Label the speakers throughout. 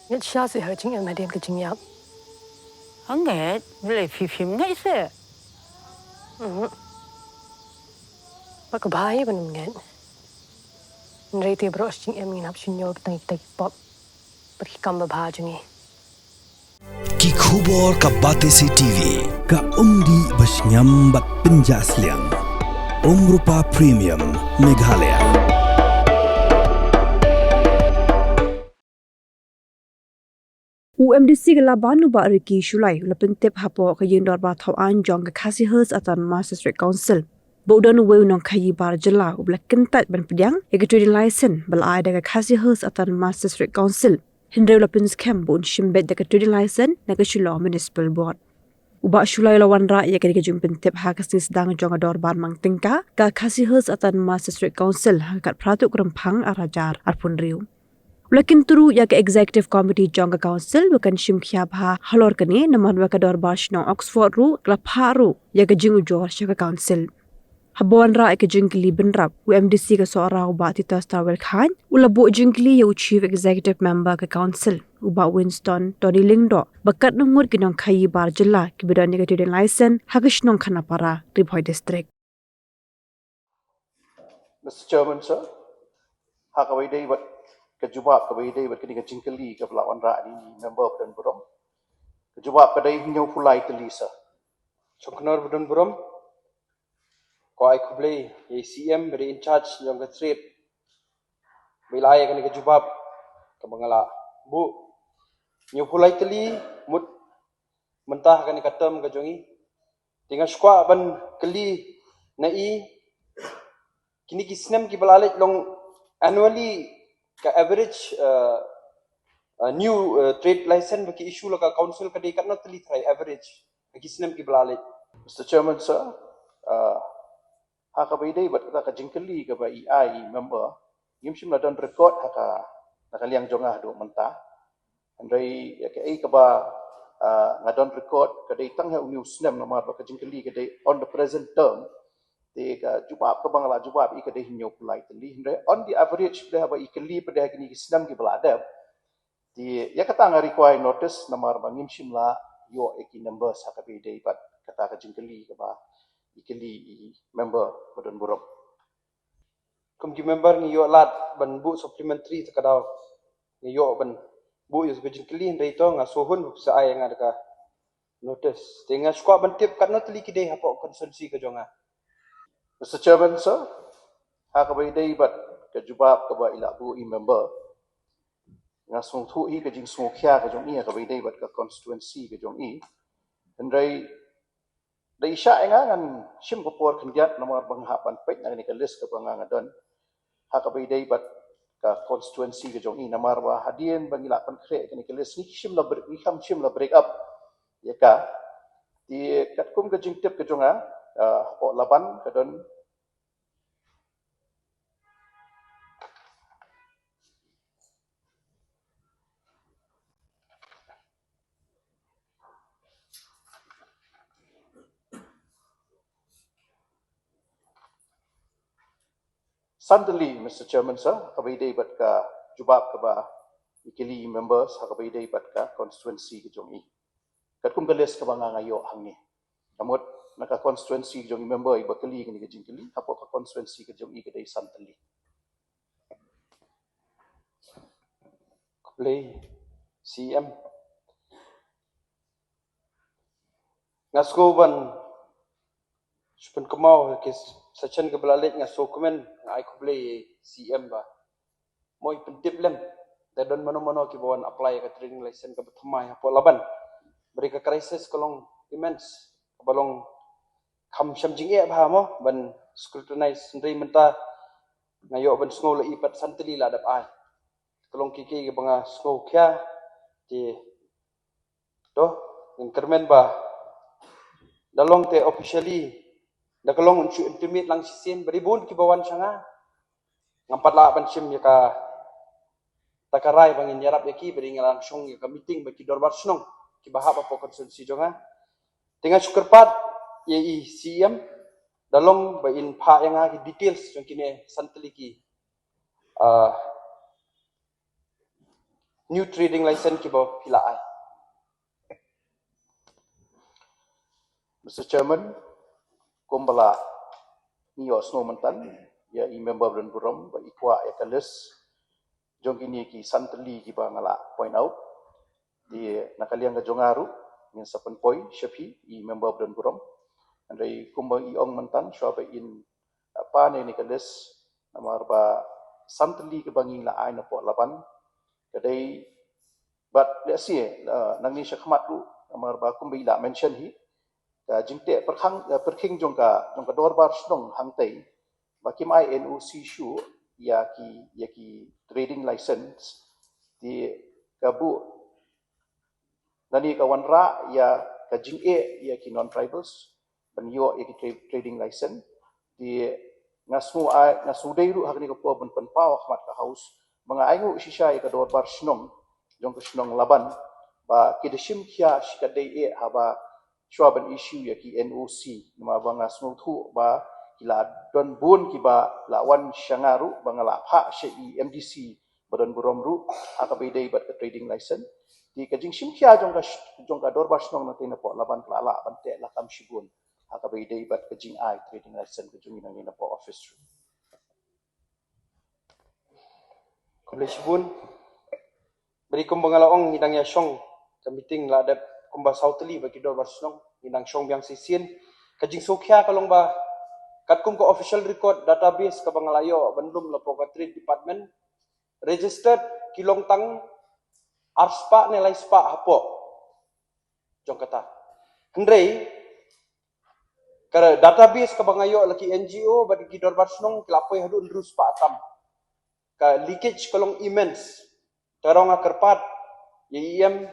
Speaker 1: Ngel sha se ha jing en madem ke jing yap.
Speaker 2: Hangat, boleh fifim ngai se.
Speaker 1: Pak bahaya benum ngen. Nrete bros jing em ngin hap shinyo tang tek pop. Berhikam bahajungi.
Speaker 3: Ki khubor ka Batesi TV ka umdi basnyam bat penjaslian. Rupa Premium Meghalaya.
Speaker 4: UMDC ke labanu ba riki shulai lapentep hapo ke yindor ba thau an jong ke khasi hers atan Master Council. Bodon we nong khayi bar jela ubla kentat ban pediang e ke trading license bal ai da ke khasi hers atan Master Council. Hindre lapens kem bon shimbet da ke trading license na ke shulo municipal board. Uba shulai lawan ra ya ke jumpin tep ha kasi sedang jong ador bar mang tingka ka khasi hers atan Master Council kat pratuk rempang arajar arpun riu. Lakin turu ya ke executive committee jong ke council bukan shim khiab ha halor kene naman wa kador bash no Oxford ru klapharu ya ke jingu jor sha ke council habon ra ke jingli benrap UMDC ke seorang uba tita Starwell Khan ulabu jingli ya chief executive member ke council uba Winston Tony Lingdo bakat nungur kinong khayi bar jela ke bidan negative license hagish nong khanapara Ribhoi district.
Speaker 5: Mr. Chairman, sir, hakawai day wat kejubab kawai day wat kini kejingkeli ke pelawan ra ni member Badan Burom. Kejubab kadai hinyau pulai teli sir.
Speaker 6: Soknor Badan Burom, ko ai kublei ACM beri in charge yang ke trade. Bila ai kani kejubab ke bangala. Bu, hinyau pulai teli mut mentah kani katam ke jongi. Tinggal skwa ban keli na kini kisnem ki balalet long annually ka average new trade license bagi issue la ka council ka dekat not teli try average kisnem ki balalet.
Speaker 5: Mr. Chairman, sir, hakawai day wat kata kejingkeli ke ba EI member, yimshim la don record haka nakaliang jongah do mentah. Andai ya ke ai ke ba ngadon record kadai tang ha uniu snem nama ba kejingkeli kadai on the present term. They jubab ke bangla jubab ikade hinyo pulai teli hindai on the average dah ba ikeli pada kini kisnam ki belada di ya kata nga require notice namar bangim shimla yo eki numbers hakabe dei pat kata ka jingkeli ke ba ikeli member Badan Burom
Speaker 6: Kum ki member ni yo lat ban bu supplementary takadaw ni yo ban bu yo gejin kli ndai to nga sohun sa ay nga ka notice tinga skwa ban tip kat not li kidai hapo konsensi ke jonga.
Speaker 5: Mr. Chairman, sir, hakabai day bat ke jubab ke ba ila bu member nga song thu hi ke jing song khia ke jong i hakabai day bat ke constituency ke jong i andai dai sha nga ngan shim ko por khnjat namar bang hapan pek na ni ke list ke bang ngadon hakabai day bat ka constituency ke jong i namar ba hadien bang ila pan kre ke ni ke list ni shim la break up ya ka di kat kum ke jing tip ke jonga po laban ke don suddenly, Mr. Chairman, sir, hakabai day bat ka jubab ke ba ikili members hakabai day bat ka constituency ke jong i kat kum ke list ke bang ngayo hang ni namut naka constituency ke jong i member i bakali ke ni ke jingkeli hapo ka constituency ke jong i ke day suddenly
Speaker 6: Kublei CM ngasko ban supen kemau ke section ke balalet ngaso komen ai kublei CM ba moi pentip lem dan mano-mano ki bawan apply ke training license ke bethamai hapo laban beri ke crisis kolong immense balong kam sham jing e ba mo ban scrutinize ndai menta ngayo ban sngo la ipat santli la dap ai kolong kiki ke banga sngo kya ti do inkermen ba dalong te officially da kolong unchu intimate lang sisin beri bun ki bawan sanga ngampat la ban shim ya ka takarai bangin yarap yaki beri ngalang shong ya ka meeting baki dorbar snong ki bahap apa konsensi jonga tinggal syukurpat ye CM dalong ba in pha yang ki details jong kini santli ki new trading license ki ba pila ai.
Speaker 5: Mr. Chairman, kumbala niyo snow mantan ya member dan buram ba ikwa ya kalis jong kini ki santli ki ba ngala point out di nakaliang ka jongaru ngin sapan poi shapi member dan buram andai kumbang iong mantan syaba in apa ne ni kalis namar ba santli ki bangi la ai na po laban kadai but let's see nang ni syakmat lu namar ba kumbi la mention hi jingte perkhing jongka dorbar snong hangtai bakim INOC shu ya ki trading license di kabu nani kawan ra ya ka jing'e ya ki non tribals banyo ya ki trading license di ngasu deiru hakni ko ben penpaw khmat ka house mga aingu shisha ya ka dorbar snong jongka snong laban ba kideshim khia shikadei haba Shuaban issue ya ki NOC nama banga smutu ba kila don bun ki ba lawan shangaru banga la pha she MDC badan buromru akabidei bat trading license di kajing simkhia jongka dorba snong na tena po laban klala bante la kam shigun akabidei bat kajing ai trading license kajung nang ina po office
Speaker 6: Kublai shibun beri kumbangalaong ngidang ya syong ka meeting la adap kumba sauteli bagi dor barsnong inang syong biang sisien kajing sokhia kalong ba kat kum ko official record database ka bangalayo bandum lapo ka trade department registered kilong tang arspa nilai spa hapo jong kata hendrei kara database ka bangayo laki NGO bagi dor barsnong kelapoi hadu ndru spa atam ka leakage kalong immense tarong akarpat YEM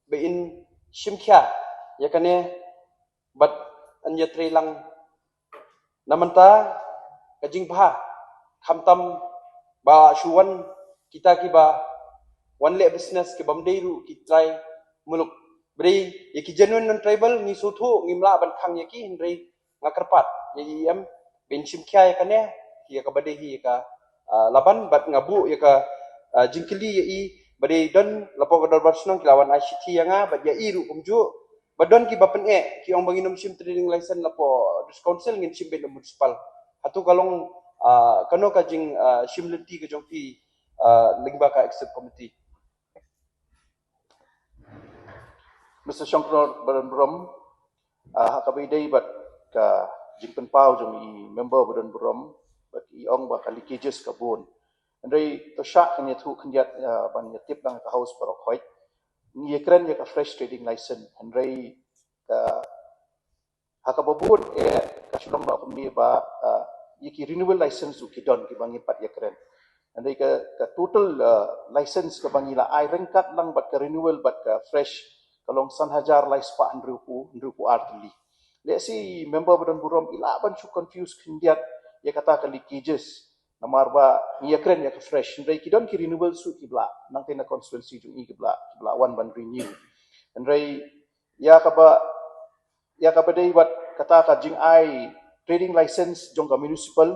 Speaker 6: bein Shimkhia ya kane bat anja lang namanta kajing bha khamtam ba shuwan kita ki ba one le business ki bamdeiru ki try muluk beri yaki genuine non tribal ni suthu ngimla ban khang yaki hindrei ngakarpat yam ben Shimkhia ya kane hi ka bade hi ka laban bat ngabu ya ka jingkili yi bade don lapo ka dorbar snong kilawan ICT yanga bad ya iru kumju badon ki bapen ki ong banginom sim trading license lapo dis council ngin sim ben municipal hatu kalong kano ka jing sim lenti ka jong pi lingba ka executive committee.
Speaker 5: Mr. Shankar Badan Buram hakabidei bat ka jing penpau jong i member Badan Buram bat i ong ba ka leakages ka bun andai to syak kanya thu kanyat ban tip lang ka house para khoi ni ekran ya ka fresh trading license andai ka hakababun ka sulong ba kumni ba yiki renewal license u kidon ki bangi pat ekran andai ka total license ka bangi la ai rengkat lang bat ka renewal bat ka fresh kalong san hajar lai spa ndrupu artli le si member Badan Buram ila ban chu confuse kanyat ya kata ka leakages namar ba ni ekren ya ka fresh ndai kidon ki renewal su ki bla nang tena constituency jung i ki bla wan ban renew ndai ya ka ba dei bat kata ka jing ai trading license jong ka municipal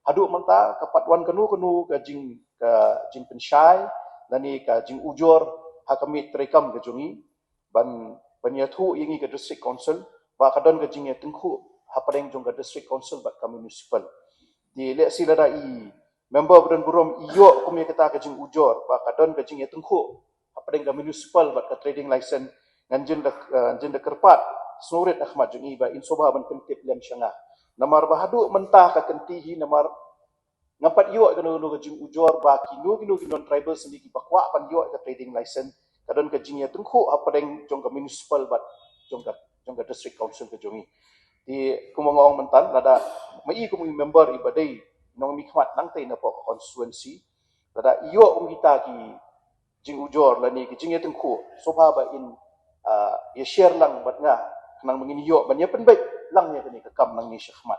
Speaker 5: hadu manta ka patwan kanu ka jing pensyai nani ka jing ujor hakamit rekam ka jungi ban banyathu ingi ka district council ba kadon ka jing ya tengku hapadeng jong ka district council bat ka municipal di le silada i member Badan Buram iyo kumya kata ka jing ujor ba kadon ka jing ya tengku hapadeng ka municipal bat ka trading license nganjin da kerpat Snorit Ahmad jung i ba insoba ban pentip lem syanga namar bahadu mentah ka kentihi namar ngapat yo ka no ka jing ujor ba kinu non tribal sendi ki bakwa ban yo ka trading license kadon ka jing ya tengku hapadeng jong ka municipal bat jong ka district council ka jungi di kumangong mentan lada mai ku member ibadai nong mikmat nang tai na po constituency lada iyo kita ki jing ujor lani ki jing ya tengku soba ba in ya share lang bat nga nang mengini yo ban ya penbaik lang ya kini kekam nang ni Syahmat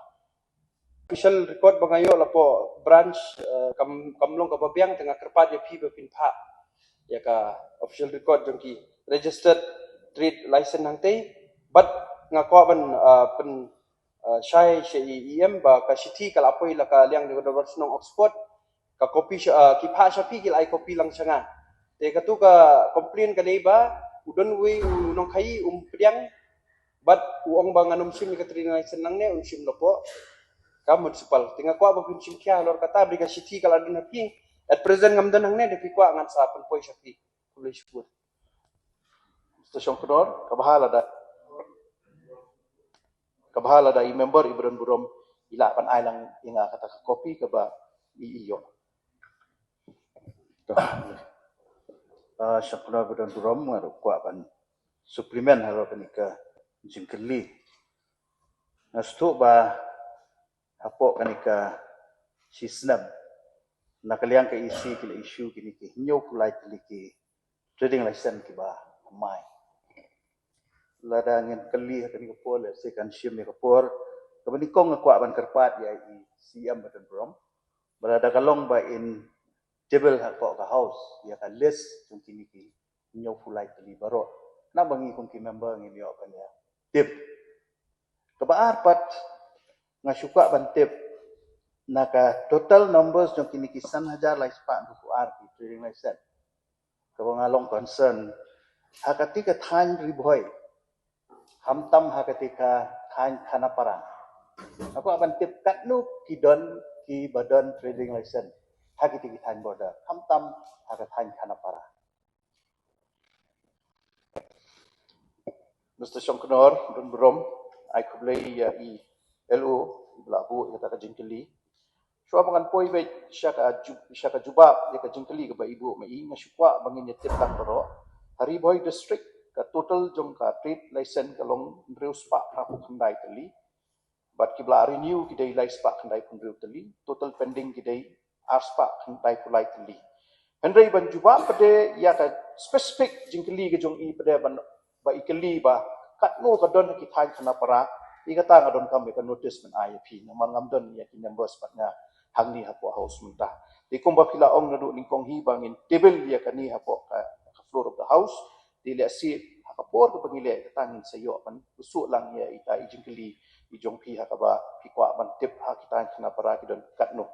Speaker 6: Official record bangayo lapo branch kamlong ka babiang tengah kerpat ya pi bepin pha ya ka official record jong ki registered trade license nang tai but ngakwa ban pen syai EM ba ka city kalapoi la ka liang de dorbar snong Oxford ka copy ki pha syapi ki lai copy lang sanga te ka tu ka complain ka dei ba udon we nong khai pediang but uong bangan sim ka trina senang ne sim lopo ka municipal tinga kwa ba pin sim kya lor kata bri ka city kala din hapi at present ngam dan hang ne de kwa ngan sa pan poi shapi boleh syukur Mr. Shongkudor kabahala da i member ibran burom ila pan ai lang inga kata ka kopi ka ba i iyo Shongkudor ibran burom ngaru kwa pan suplemen haro kanika jingkeli nastu ba hapo kanika sisnam nakaliang ka isi kila issue kini ki hinyo kulai ki trading license ki ba mai lada ngin keli kani ko pol se kan shim ni ko por kabani kong ngakwa ban karpat ya i siam badan brom berada kalong ba in table hapo ka house ya ka list jung kini ki hinyo kulai ki baro na bangi kong ki member ngin yo kan ya tip kabaar pat ngasuka ban tip naka total numbers jong kini kisan hajar lai spa buku arti trading license kabang along concern hakati ka than riboy hamtam hakati ka than khana parang aku aban tip katnu kidon ki badan trading license hakati ki than border hamtam hakat than khana parang Mr. Shongkudor don brom ai kublai ya i LO iblabu kata ka jingkeli Shua bangan poi be syaka jubab dia ka jingkeli ka ba ibu mai ngasukwa bangin nyetip lang baro Hariboy district ka total jong ka trade license kalong ndreu spa rapu khandai tali but kibla renew kidai lai spa khandai pundreu tali total pending kidai ar spa khandai pulai tali hendrai ban jubab pade ya ka specific jingkeli ka jong i pade ban ba ikeli ba katno ka don ki thai khana para ikata ngadon kam ka notice man IAP naman ngamdon ya ki numbers patnya hangni hapo house muntah di kumba pila ong nadu ningkong hi bangin table ya kani hapo ka floor of the house di le si hakapor ko pangile ka tangin sayo pan usuk lang ya ita ijingkeli ijong pi hakaba pikwa ban tip ha kita kena para kidon katno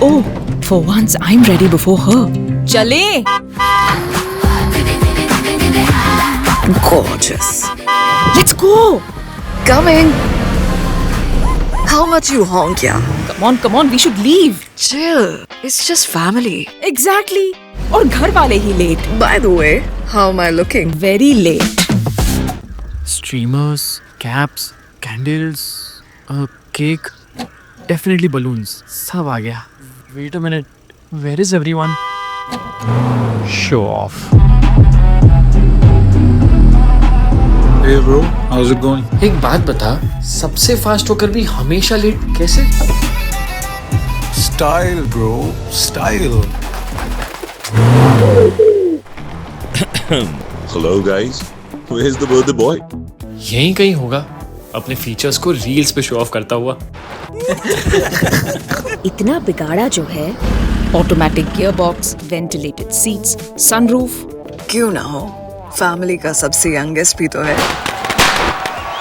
Speaker 7: Oh, for once I'm ready before her. Chale! Gorgeous. Let's go!
Speaker 8: Coming. How much you honk, yeah?
Speaker 7: Come on, we should leave.
Speaker 8: Chill. It's just family.
Speaker 7: Exactly. और घर वाले ही late.
Speaker 8: By the way, how am I looking?
Speaker 7: Very late.
Speaker 9: Streamers, caps, candles, a cake, definitely balloons. सब आ गया. Wait a minute. Where is everyone? Show off.
Speaker 10: Hey bro, how's it going?
Speaker 11: एक बात बता, सबसे फास्ट होकर भी हमेशा लेट कैसे?
Speaker 10: Style bro, style.
Speaker 12: Hello guys, where's the birthday boy?
Speaker 11: यहीं कहीं होगा, अपने फीचर्स को रील्स पे शो ऑफ करता हुआ.
Speaker 7: इतना बिगाड़ा जो है. Automatic gearbox, ventilated seats, sunroof.
Speaker 8: क्यों ना हो? फैमिली का सबसे यंगेस्ट भी तो है.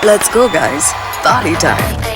Speaker 8: Let's go guys, party time.